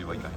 りはいかへん。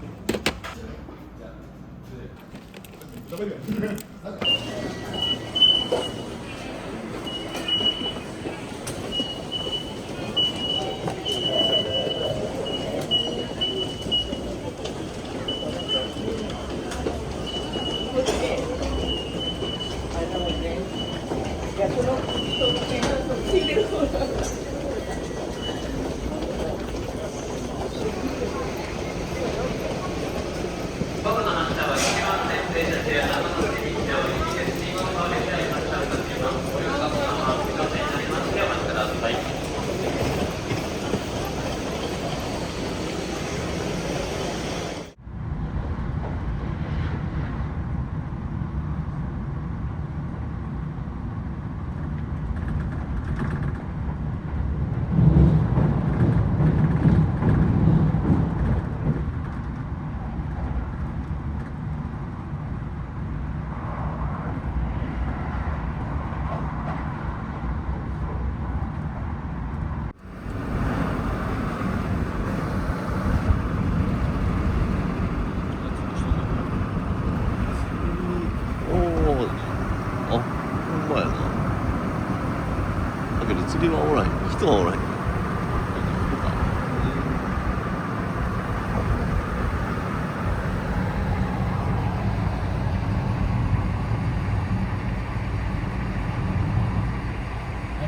釣りはおらへん、人はおらへん。あ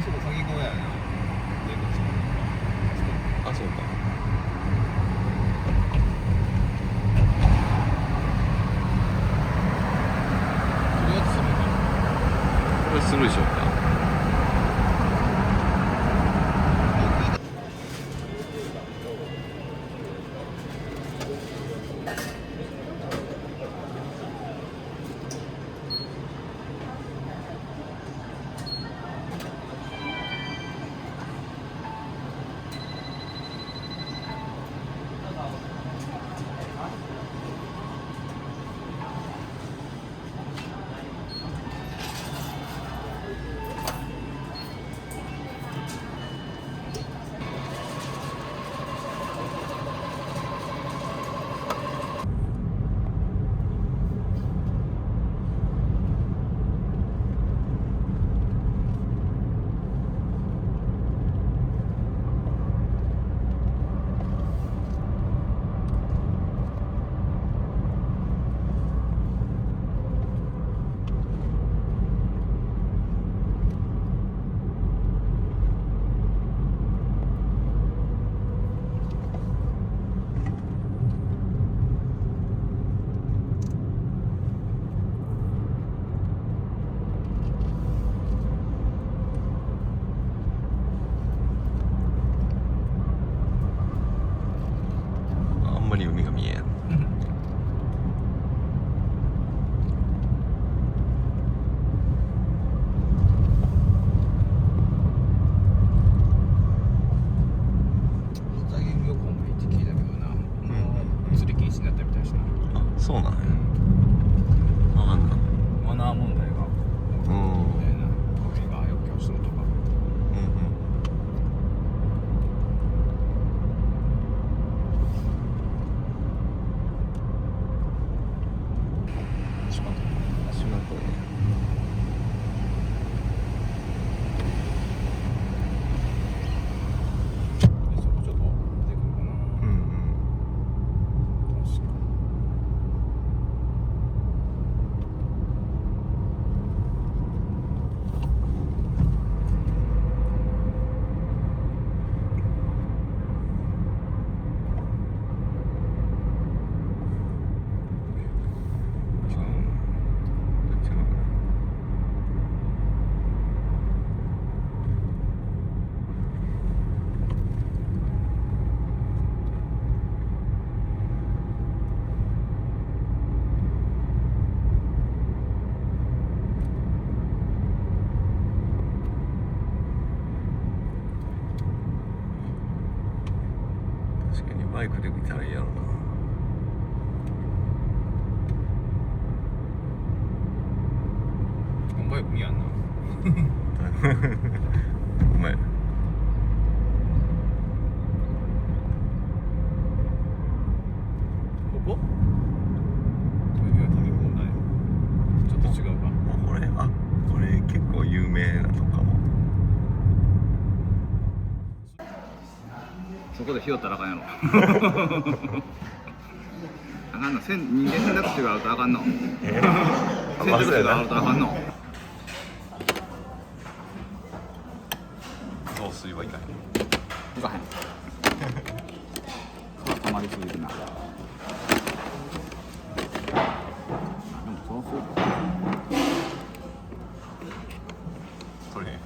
そこ鍵小屋やな。あ、そうか。これするでしょうか。あんまり海が見えん。大変漁港もいいって聞いたけどな。釣り禁止になったみたいしな。あ、そうなんや。あんな。マナー問題がみたいな。ゴミが余興するとか。四万個ね。そこちょっと出てくるかな。確かに。確かにバイクで見たらいいやろな。バイク見やんな。うまいな。そこでひよったらあかんやろあかんの、人間選択肢があるとあかんの、選択肢があるとあかんの。雑炊はいないいかへんたまりすぎるな。でもそうするそれ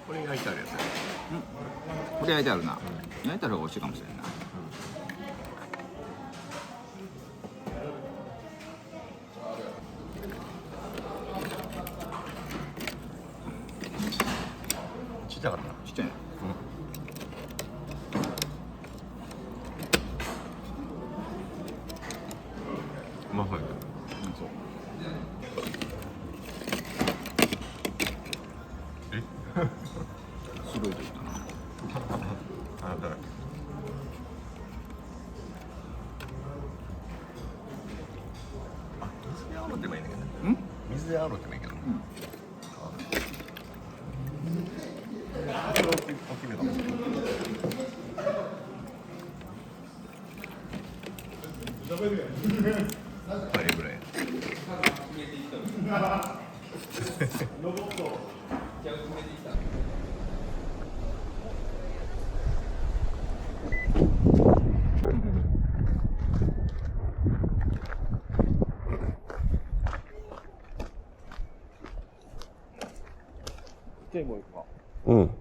これ焼いてあるやつやこれ焼いてあるな、焼いた方が美味しいかもしれんな。ちっちゃかったなちっちゃいね。うまそうやけどそうえすごいと言ったな。あなたあ水で洗ってもいいんだけどねん水で洗ってもいいけどねこれ大きめかもしれないこれぐらいでもいいか。うん